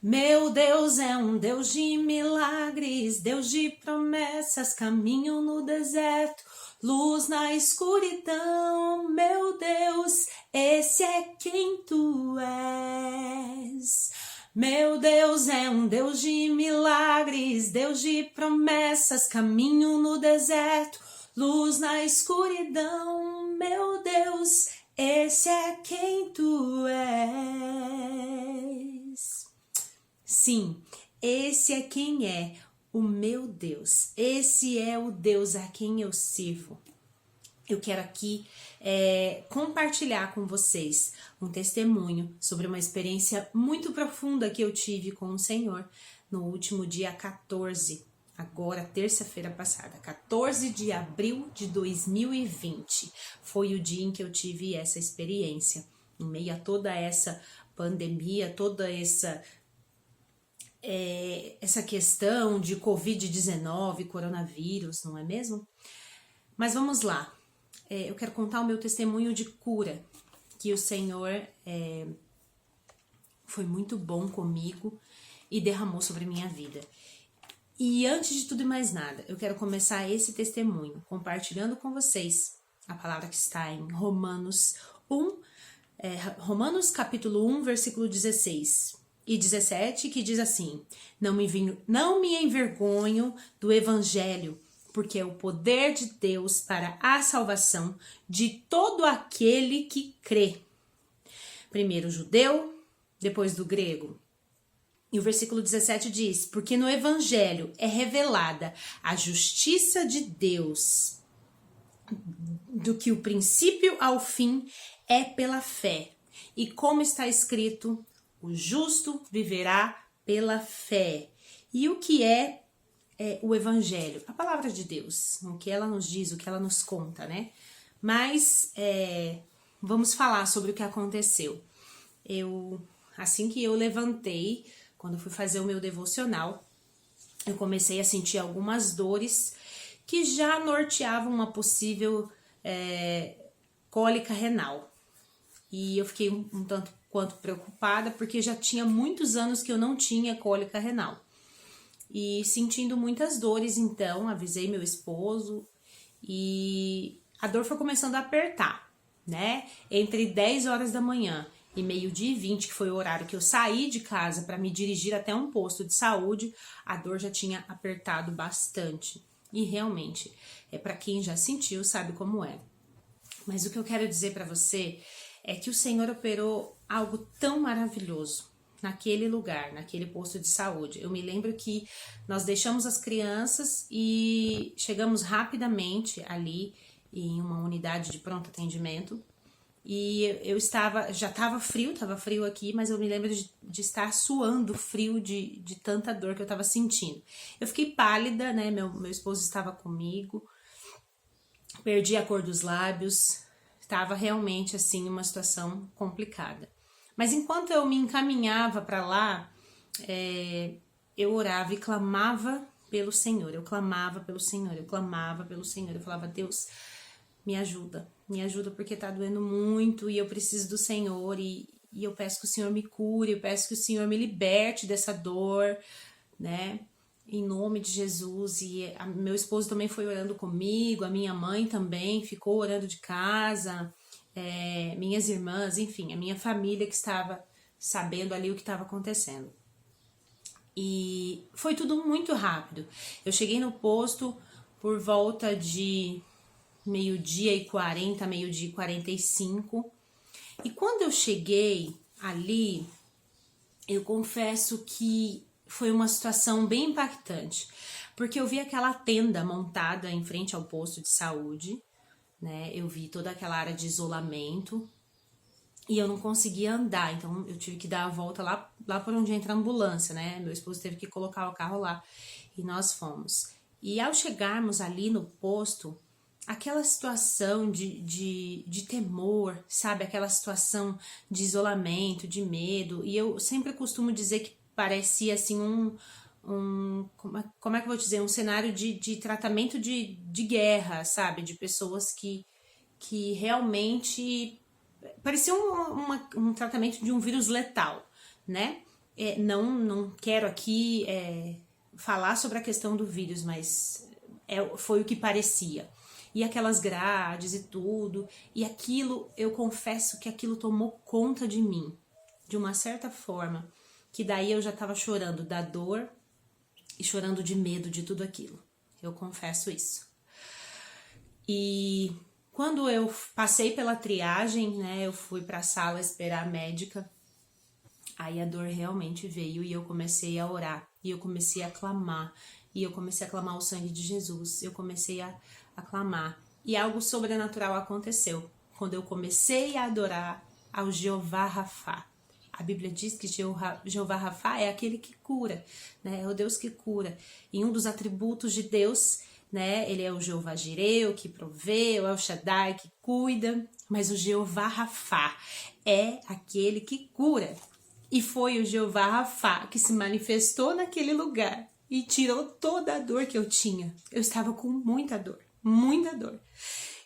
Meu Deus é um Deus de milagres, Deus de promessas, caminho no deserto, luz na escuridão. Meu Deus, esse é quem tu és. Meu Deus é um Deus de milagres, Deus de promessas, caminho no deserto, luz na escuridão. Meu Deus, esse é quem tu és. Sim, esse é quem é o meu Deus. Esse é o Deus a quem eu sirvo. Eu quero aqui compartilhar com vocês um testemunho sobre uma experiência muito profunda que eu tive com o Senhor no último dia 14, agora terça-feira passada, 14 de abril de 2020. Foi o dia em que eu tive essa experiência, em meio a toda essa pandemia, toda essa questão de Covid-19, coronavírus, não é mesmo? Mas vamos lá. Eu quero contar o meu testemunho de cura, que o Senhor foi muito bom comigo e derramou sobre a minha vida. E antes de tudo e mais nada, eu quero começar esse testemunho compartilhando com vocês a palavra que está em Romanos capítulo 1, versículo 16 e 17, que diz assim: não me envergonho do evangelho, porque é o poder de Deus para a salvação de todo aquele que crê. Primeiro o judeu, depois do grego. E o versículo 17 diz: porque no evangelho é revelada a justiça de Deus, do que o princípio ao fim é pela fé. E como está escrito, o justo viverá pela fé. E o que é o evangelho? A palavra de Deus, o que ela nos diz, o que ela nos conta, né? Mas vamos falar sobre o que aconteceu. Assim que eu levantei, quando eu fui fazer o meu devocional, eu comecei a sentir algumas dores que já norteavam uma possível cólica renal. E eu fiquei um tanto quanto preocupada, porque já tinha muitos anos que eu não tinha cólica renal. E sentindo muitas dores, então, avisei meu esposo e a dor foi começando a apertar, né? Entre 10 horas da manhã e 12h20, que foi o horário que eu saí de casa para me dirigir até um posto de saúde, a dor já tinha apertado bastante. E realmente, para quem já sentiu, sabe como é. Mas o que eu quero dizer para você é que o Senhor operou algo tão maravilhoso naquele lugar, naquele posto de saúde. Eu me lembro que nós deixamos as crianças e chegamos rapidamente ali em uma unidade de pronto atendimento. E eu já estava frio aqui, mas eu me lembro de estar suando frio de tanta dor que eu estava sentindo. Eu fiquei pálida, né? Meu esposo estava comigo, perdi a cor dos lábios, estava realmente assim uma situação complicada. Mas enquanto eu me encaminhava para lá, eu orava e clamava pelo Senhor. Eu clamava pelo Senhor. Eu falava: Deus, me ajuda porque tá doendo muito e eu preciso do Senhor e eu peço que o Senhor me cure, eu peço que o Senhor me liberte dessa dor, né? Em nome de Jesus. E meu esposo também foi orando comigo, a minha mãe também ficou orando de casa, minhas irmãs, enfim, a minha família que estava sabendo ali o que estava acontecendo. E foi tudo muito rápido. Eu cheguei no posto por volta de 12h40, 12h45. E quando eu cheguei ali, eu confesso que foi uma situação bem impactante, porque eu vi aquela tenda montada em frente ao posto de saúde, né? Eu vi toda aquela área de isolamento e eu não conseguia andar, então eu tive que dar a volta lá por onde entra a ambulância, né? Meu esposo teve que colocar o carro lá e nós fomos. E ao chegarmos ali no posto, aquela situação de temor, sabe? Aquela situação de isolamento, de medo. E eu sempre costumo dizer que parecia assim como é que eu vou dizer? Um cenário de tratamento de guerra, sabe? De pessoas que realmente parecia um tratamento de um vírus letal, né? não quero aqui falar sobre a questão do vírus, mas foi o que parecia. E aquelas grades e tudo, e aquilo, eu confesso que aquilo tomou conta de mim, de uma certa forma, que daí eu já tava chorando da dor e chorando de medo de tudo aquilo. Eu confesso isso. E quando eu passei pela triagem, né, eu fui pra sala esperar a médica, aí a dor realmente veio e eu comecei a orar, e eu comecei a clamar, e eu comecei a clamar o sangue de Jesus, eu comecei a clamar, e algo sobrenatural aconteceu, quando eu comecei a adorar ao Jeová Rafá. A Bíblia diz que Jeová Rafá é aquele que cura, né? É o Deus que cura. E um dos atributos de Deus, né? Ele é o Jeová Jireu, que provê, o El Shaddai, que cuida. Mas o Jeová Rafá é aquele que cura. E foi o Jeová Rafá que se manifestou naquele lugar e tirou toda a dor que eu tinha. Eu estava com muita dor, muita dor.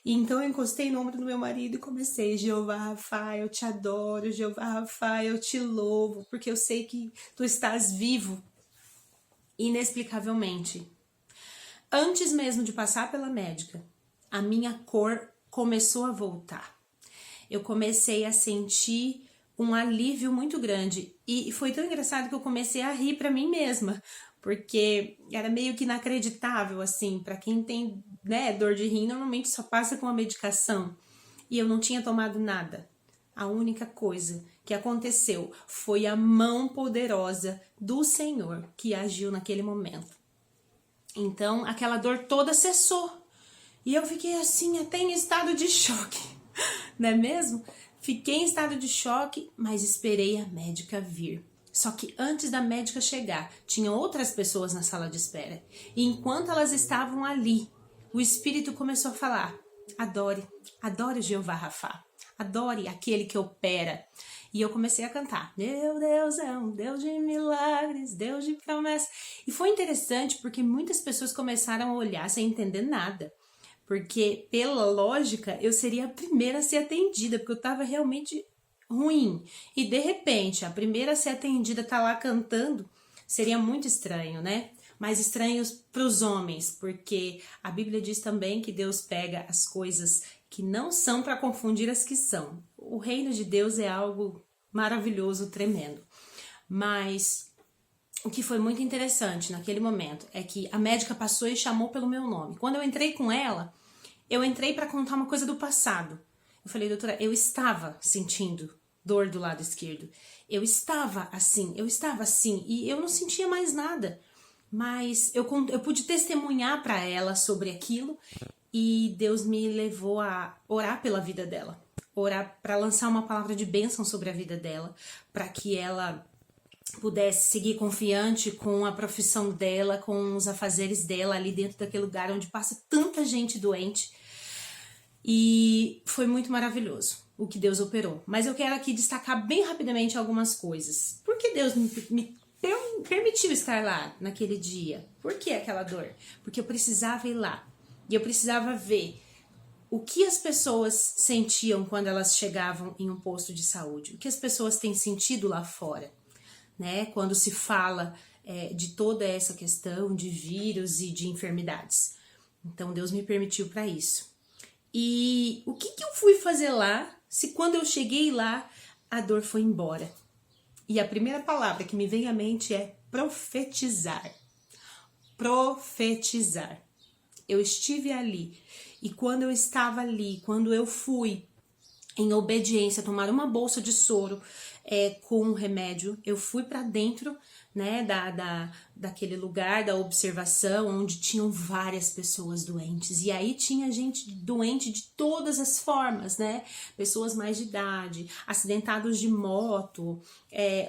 E então eu encostei no ombro do meu marido e comecei: Jeová Rafá, eu te adoro, Jeová Rafá, eu te louvo, porque eu sei que tu estás vivo, inexplicavelmente. Antes mesmo de passar pela médica, a minha cor começou a voltar. Eu comecei a sentir um alívio muito grande. E foi tão engraçado que eu comecei a rir pra mim mesma, porque era meio que inacreditável, assim, pra quem tem, né, dor de rim, normalmente só passa com a medicação. E eu não tinha tomado nada. A única coisa que aconteceu foi a mão poderosa do Senhor que agiu naquele momento. Então, aquela dor toda cessou. E eu fiquei assim, até em estado de choque, não é mesmo? Fiquei em estado de choque, mas esperei a médica vir. Só que antes da médica chegar, tinham outras pessoas na sala de espera. E enquanto elas estavam ali, o Espírito começou a falar: adore, adore Jeová Rafá, adore aquele que opera. E eu comecei a cantar: meu Deus é um Deus de milagres, Deus de promessas. E foi interessante porque muitas pessoas começaram a olhar sem entender nada. Porque, pela lógica, eu seria a primeira a ser atendida, porque eu estava realmente ruim. E, de repente, a primeira a ser atendida tá lá cantando, seria muito estranho, né? Mas estranho para os homens, porque a Bíblia diz também que Deus pega as coisas que não são para confundir as que são. O reino de Deus é algo maravilhoso, tremendo. Mas o que foi muito interessante naquele momento é que a médica passou e chamou pelo meu nome. Quando eu entrei com ela, eu entrei para contar uma coisa do passado. Eu falei: doutora, eu estava sentindo dor do lado esquerdo. Eu estava assim, e eu não sentia mais nada. Mas eu pude testemunhar para ela sobre aquilo e Deus me levou a orar pela vida dela. Orar para lançar uma palavra de bênção sobre a vida dela, para que ela pudesse seguir confiante com a profissão dela, com os afazeres dela ali dentro daquele lugar onde passa tanta gente doente. E foi muito maravilhoso o que Deus operou. Mas eu quero aqui destacar bem rapidamente algumas coisas. Por que Deus me permitiu estar lá naquele dia? Por que aquela dor? Porque eu precisava ir lá. E eu precisava ver o que as pessoas sentiam quando elas chegavam em um posto de saúde. O que as pessoas têm sentido lá fora, né? Quando se fala de toda essa questão de vírus e de enfermidades. Então Deus me permitiu para isso. E o que eu fui fazer lá, se quando eu cheguei lá, a dor foi embora? E a primeira palavra que me vem à mente é profetizar. Profetizar. Eu estive ali, e quando eu estava ali, quando eu fui em obediência tomar uma bolsa de soro com um remédio, eu fui para dentro, né, daquele lugar da observação onde tinham várias pessoas doentes, e aí tinha gente doente de todas as formas, né, pessoas mais de idade, acidentados de moto,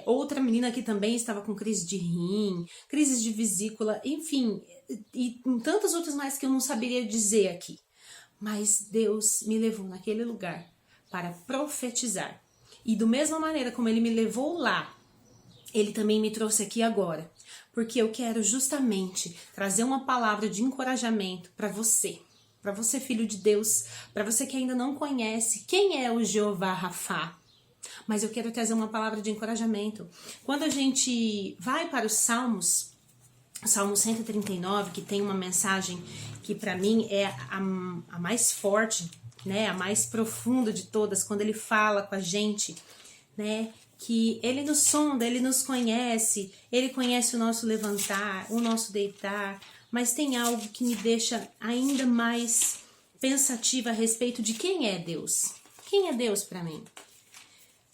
outra menina que também estava com crise de rim, crises de vesícula, enfim, e tantas outras mais que eu não saberia dizer aqui, mas Deus me levou naquele lugar para profetizar, e da mesma maneira como Ele me levou lá, Ele também me trouxe aqui agora, porque eu quero justamente trazer uma palavra de encorajamento para você filho de Deus, para você que ainda não conhece quem é o Jeová Rafá, Mas eu quero trazer uma palavra de encorajamento. Quando a gente vai para os Salmos, Salmo 139, que tem uma mensagem que para mim é a mais forte, né, a mais profunda de todas, quando ele fala com a gente, né, que ele nos sonda, ele nos conhece, ele conhece o nosso levantar, o nosso deitar, mas tem algo que me deixa ainda mais pensativa a respeito de quem é Deus. Quem é Deus para mim?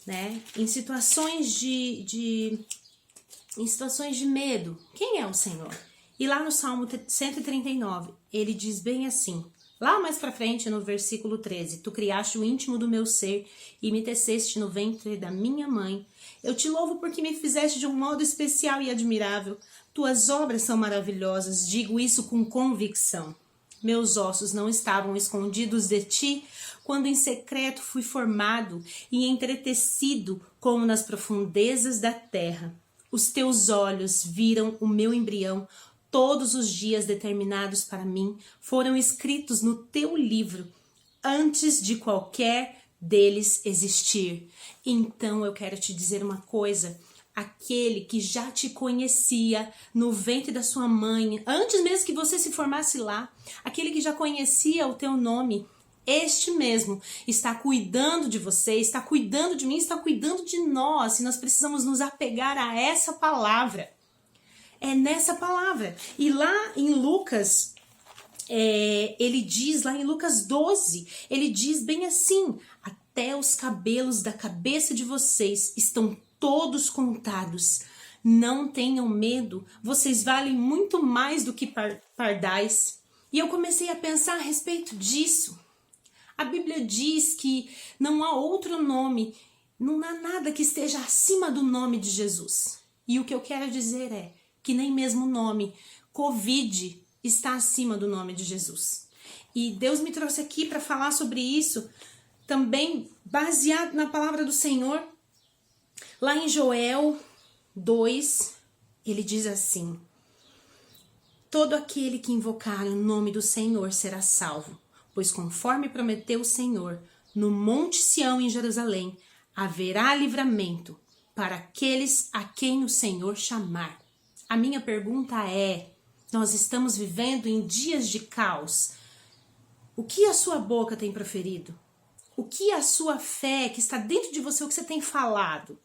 Né? Em situações de medo, quem é o Senhor? E lá no Salmo 139, ele diz bem assim, lá mais pra frente no versículo 13, tu criaste o íntimo do meu ser e me teceste no ventre da minha mãe. Eu te louvo porque me fizeste de um modo especial e admirável. Tuas obras são maravilhosas, digo isso com convicção. Meus ossos não estavam escondidos de ti, quando em secreto fui formado e entretecido como nas profundezas da terra. Os teus olhos viram o meu embrião, todos os dias determinados para mim foram escritos no teu livro, antes de qualquer deles existir. Então eu quero te dizer uma coisa, aquele que já te conhecia no ventre da sua mãe, antes mesmo que você se formasse lá, aquele que já conhecia o teu nome, este mesmo está cuidando de você, está cuidando de mim, está cuidando de nós, e nós precisamos nos apegar a essa palavra. É nessa palavra. E lá em Lucas, ele diz, lá em Lucas 12, ele diz bem assim, até os cabelos da cabeça de vocês estão todos contados. Não tenham medo, vocês valem muito mais do que pardais. E eu comecei a pensar a respeito disso. A Bíblia diz que não há outro nome, não há nada que esteja acima do nome de Jesus. E o que eu quero dizer é que nem mesmo o nome Covid está acima do nome de Jesus. E Deus me trouxe aqui para falar sobre isso, também baseado na palavra do Senhor. Lá em Joel 2, ele diz assim: todo aquele que invocar o nome do Senhor será salvo. Pois conforme prometeu o Senhor, no Monte Sião em Jerusalém, haverá livramento para aqueles a quem o Senhor chamar. A minha pergunta é, nós estamos vivendo em dias de caos. O que a sua boca tem proferido? O que a sua fé que está dentro de você, o que você tem falado?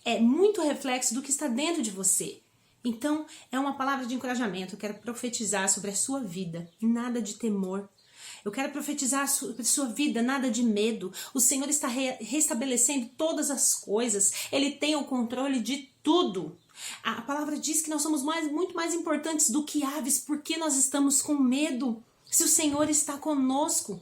É muito reflexo do que está dentro de você. Então, é uma palavra de encorajamento. Eu quero profetizar sobre a sua vida. Nada de temor. Eu quero profetizar sobre a sua vida, nada de medo. O Senhor está restabelecendo todas as coisas. Ele tem o controle de tudo. A palavra diz que nós somos muito mais importantes do que aves, porque nós estamos com medo. Se o Senhor está conosco.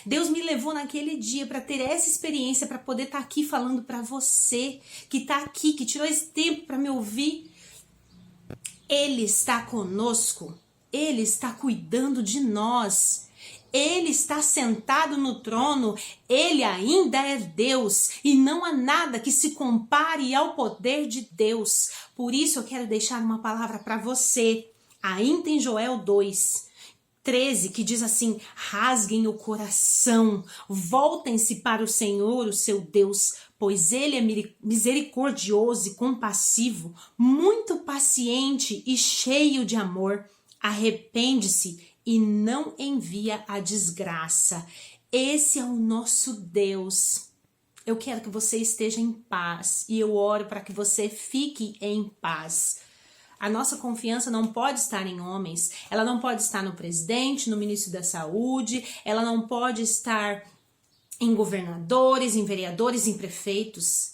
Deus me levou naquele dia para ter essa experiência, para poder estar aqui falando para você, que está aqui, que tirou esse tempo para me ouvir. Ele está conosco. Ele está cuidando de nós. Ele está sentado no trono, ele ainda é Deus e não há nada que se compare ao poder de Deus. Por isso eu quero deixar uma palavra para você, ainda em Joel 2:13, que diz assim: rasguem o coração, voltem-se para o Senhor, o seu Deus, pois ele é misericordioso e compassivo, muito paciente e cheio de amor. Arrepende-se e não envia a desgraça. Esse é o nosso Deus. Eu quero que você esteja em paz e eu oro para que você fique em paz. A nossa confiança não pode estar em homens, ela não pode estar no presidente, no ministro da saúde, ela não pode estar em governadores, em vereadores, em prefeitos.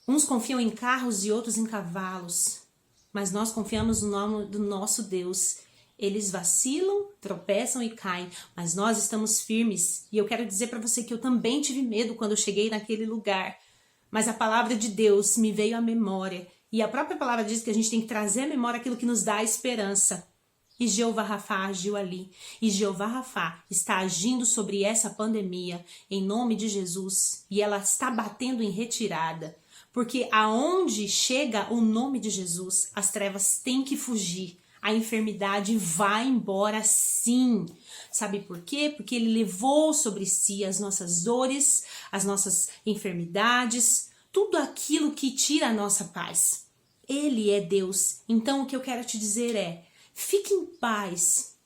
Uns confiam em carros e outros em cavalos, mas nós confiamos no nome do nosso Deus. Eles vacilam, tropeçam e caem, mas nós estamos firmes. E eu quero dizer para você que eu também tive medo quando eu cheguei naquele lugar. Mas a palavra de Deus me veio à memória. E a própria palavra diz que a gente tem que trazer à memória aquilo que nos dá esperança. E Jeová Rafá agiu ali. E Jeová Rafá está agindo sobre essa pandemia em nome de Jesus. E ela está batendo em retirada. Porque aonde chega o nome de Jesus, as trevas têm que fugir. A enfermidade vai embora sim. Sabe por quê? Porque ele levou sobre si as nossas dores, as nossas enfermidades, tudo aquilo que tira a nossa paz. Ele é Deus. Então o que eu quero te dizer é: fique em paz.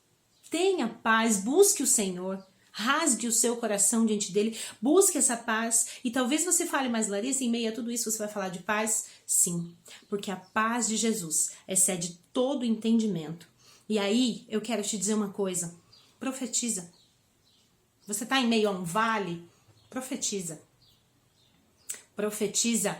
Tenha paz, busque o Senhor. Rasgue o seu coração diante dele, busque essa paz. E talvez você fale, mas Larissa, em meio a tudo isso você vai falar de paz? Sim, porque a paz de Jesus excede todo entendimento. E aí, eu quero te dizer uma coisa, profetiza. Você está em meio a um vale? Profetiza. Profetiza.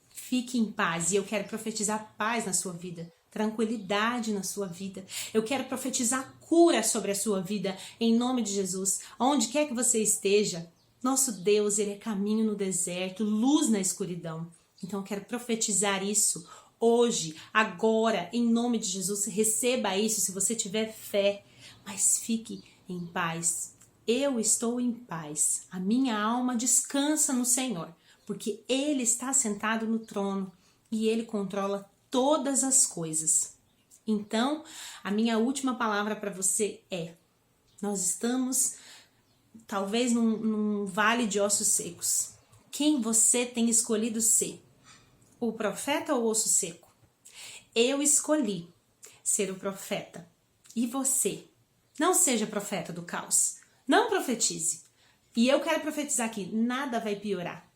Fique em paz. E eu quero profetizar paz na sua vida. Tranquilidade na sua vida. Eu quero profetizar cura sobre a sua vida, em nome de Jesus. Onde quer que você esteja, nosso Deus, ele é caminho no deserto, luz na escuridão. Então eu quero profetizar isso hoje, agora, em nome de Jesus. Receba isso se você tiver fé, mas fique em paz. Eu estou em paz. A minha alma descansa no Senhor, porque ele está sentado no trono e ele controla todas as coisas. Então, a minha última palavra para você é: nós estamos talvez num vale de ossos secos. Quem você tem escolhido ser? O profeta ou o osso seco? Eu escolhi ser o profeta. E você? Não seja profeta do caos. Não profetize. E eu quero profetizar aqui: nada vai piorar.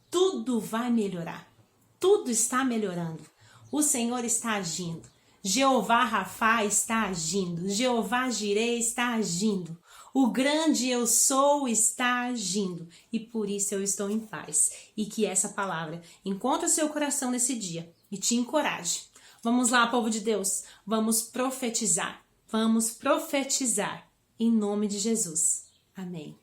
Tudo vai melhorar. Tudo está melhorando. O Senhor está agindo. Jeová Rafá está agindo. Jeová Jireh está agindo. O grande eu sou está agindo. E por isso eu estou em paz. E que essa palavra encontre o seu coração nesse dia e te encoraje. Vamos lá, povo de Deus. Vamos profetizar. Vamos profetizar. Em nome de Jesus. Amém.